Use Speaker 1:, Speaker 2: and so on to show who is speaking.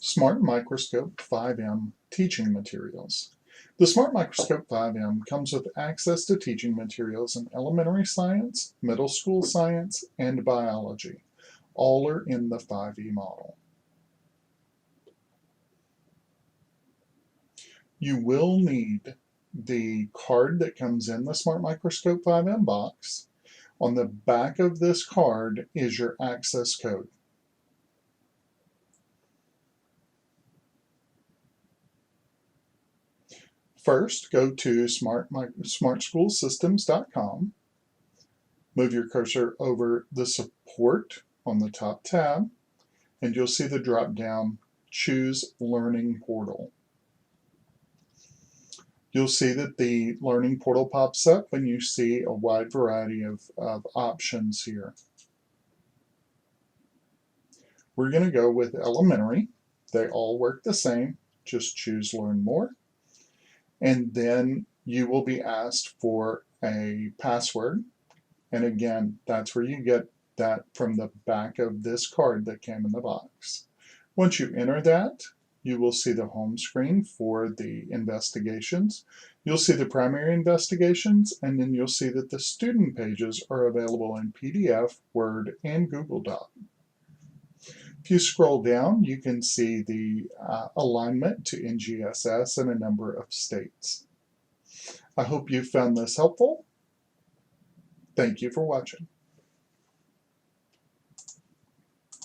Speaker 1: SmartMicroScope 5M Teaching Materials. The SmartMicroScope 5M comes with access to teaching materials in elementary science, middle school science, and biology. All are in the 5E model. You will need the card that comes in the SmartMicroScope 5M box. On the back of this card is your access code. First, go to smartschoolsystems.com. Move your cursor over the support on the top tab, and you'll see the drop-down Choose Learning Portal. You'll see that the Learning Portal pops up, and you see a wide variety of options here. We're going to go with elementary. They all work the same. Just choose Learn More. And then you will be asked for a password. And again, that's where you get that from the back of this card that came in the box. Once you enter that, you will see the home screen for the investigations. You'll see the primary investigations, and then you'll see that the student pages are available in PDF, Word, and Google Doc. If you scroll down, you can see the alignment to NGSS in a number of states. I hope you found this helpful. Thank you for watching.